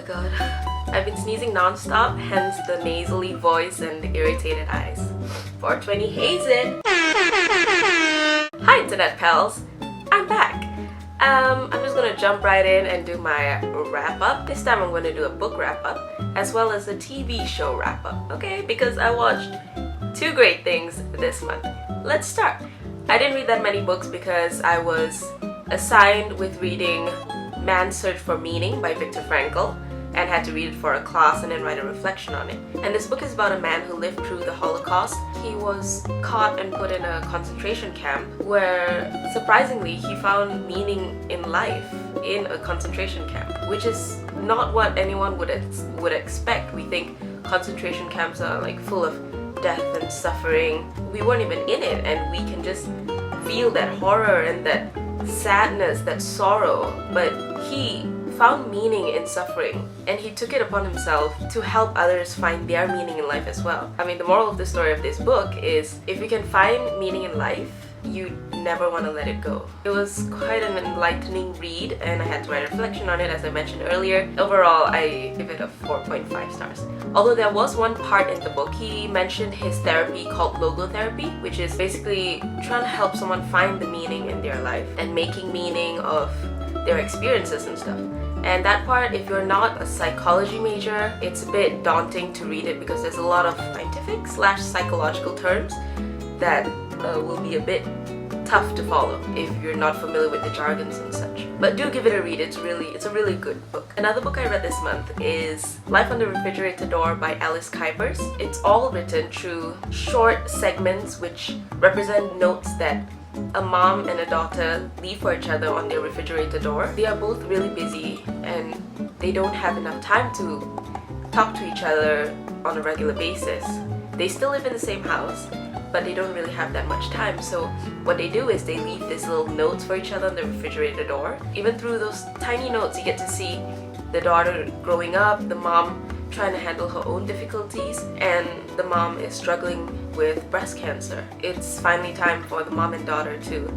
god. I've been sneezing non-stop, hence the nasally voice and the irritated eyes. 420 haze it! Hi internet pals! I'm back! I'm just gonna jump right in and do my wrap-up. This time I'm gonna do a book wrap-up as well as a TV show wrap-up, okay? Because I watched 2 great things this month. Let's start! I didn't read that many books because I was assigned with reading Man's Search for Meaning by Viktor Frankl and had to read it for a class and then write a reflection on it. And this book is about a man who lived through the Holocaust. He was caught and put in a concentration camp where, surprisingly, he found meaning in life in a concentration camp, which is not what anyone would expect. We think concentration camps are like full of death and suffering. We weren't even in it, and we can just feel that horror and that sadness, that sorrow. But he found meaning in suffering, and he took it upon himself to help others find their meaning in life as well. I mean, the moral of the story of this book is if you can find meaning in life, you never want to let it go. It was quite an enlightening read, and I had to write a reflection on it, as I mentioned earlier. Overall, I give it a 4.5 stars. Although there was one part in the book, he mentioned his therapy called logotherapy, which is basically trying to help someone find the meaning in their life and making meaning of their experiences and stuff. And that part, if you're not a psychology major, it's a bit daunting to read it because there's a lot of scientific/psychological terms that will be a bit tough to follow if you're not familiar with the jargons and such. But do give it a read, it's a really good book. Another book I read this month is Life on the Refrigerator Door by Kuipers. It's all written through short segments which represent notes that a mom and a daughter leave for each other on their refrigerator door. They are both really busy and they don't have enough time to talk to each other on a regular basis. They still live in the same house, but they don't really have that much time. So what they do is they leave these little notes for each other on the refrigerator door. Even through those tiny notes, you get to see the daughter growing up, the mom trying to handle her own difficulties, and the mom is struggling with breast cancer. It's finally time for the mom and daughter to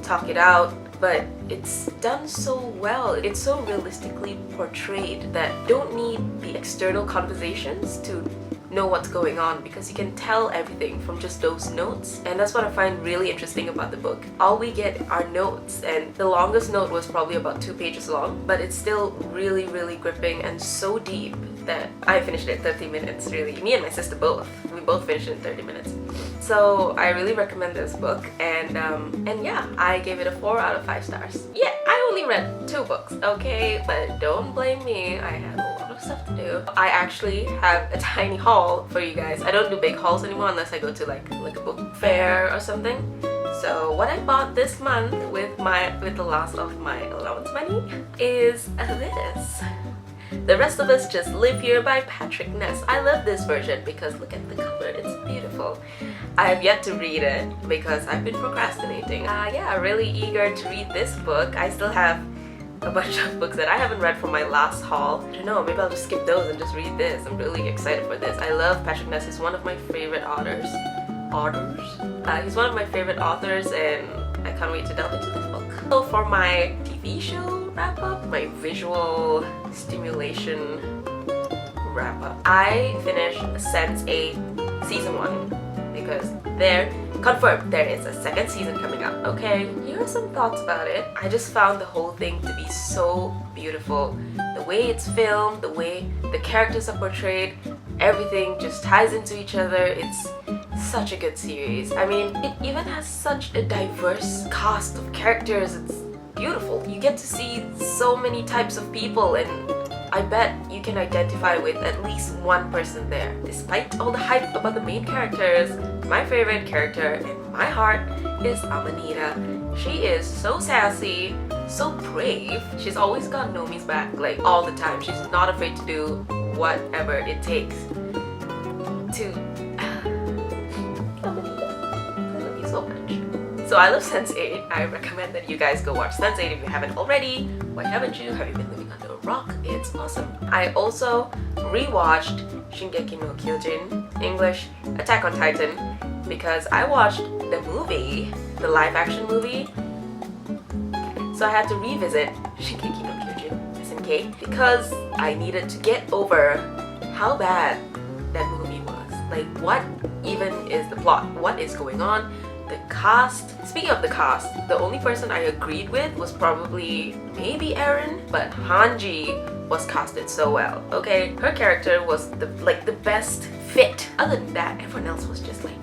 talk it out, but it's done so well. It's so realistically portrayed that you don't need the external conversations to know what's going on, because you can tell everything from just those notes. And that's what I find really interesting about the book. All we get are notes, and the longest note was probably about 2 pages long, but it's still really gripping and so deep that I finished it in 30 minutes, really. Me and my sister both. We both finished it in 30 minutes. So I really recommend this book, and yeah, I gave it a 4 out of 5 stars. Yeah, I only read 2 books, okay? But don't blame me, I had a lot of stuff to do. I actually have a tiny haul for you guys. I don't do big hauls anymore unless I go to like a book fair or something. So what I bought this month with the loss of my allowance money is this. The Rest of Us Just Live Here by Patrick Ness. I love this version because look at the cover, it's beautiful. I have yet to read it because I've been procrastinating. Yeah, really eager to read this book. I still have a bunch of books that I haven't read from my last haul. I don't know, maybe I'll just skip those and just read this. I'm really excited for this. I love Patrick Ness. He's one of my favorite authors. He's one of my favorite authors, and I can't wait to delve into this book. So for my TV show wrap-up, my visual stimulation wrap-up, I finished Sense8 Season 1 because they're confirmed there is a 2nd season coming up. Okay, here are some thoughts about it. I just found the whole thing to be so beautiful. The way it's filmed, the way the characters are portrayed, everything just ties into each other. It's such a good series. I mean, it even has such a diverse cast of characters. It's beautiful. You get to see so many types of people, and I bet you can identify with at least one person there. Despite all the hype about the main characters, my favorite character in my heart is Amanita. She is so sassy, so brave. She's always got Nomi's back, like all the time. She's not afraid to do whatever it takes to... Amanita, I love you so much. So I love Sense8. I recommend that you guys go watch Sense8 if you haven't already. Why haven't you? Have you been living under a rock? It's awesome. I also rewatched Shingeki no Kyojin, English Attack on Titan, because I watched the movie, the live action movie, so I had to revisit Shingeki no Kyojin, SNK because I needed to get over how bad that movie was. Like, what even is the plot? What is going on? The cast. Speaking of the cast, the only person I agreed with was probably maybe Erin, but Hanji was casted so well. Okay, her character was the best fit. Other than that, everyone else was just like,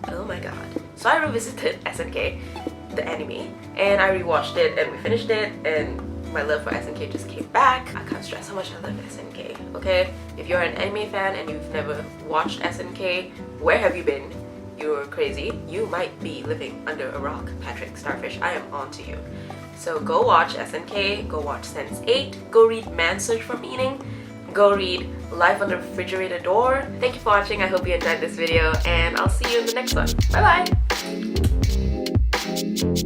oh my god. So I revisited SNK, the anime, and I rewatched it and we finished it, and my love for SNK just came back. I can't stress how much I love SNK, okay? If you're an anime fan and you've never watched SNK, where have you been? You're crazy. You might be living under a rock, Patrick Starfish. I am on to you. So go watch SNK, go watch Sense8, go read Man's Search for Meaning, go read Life on the Refrigerator Door. Thank you for watching. I hope you enjoyed this video, and I'll see you in the next one. Bye bye!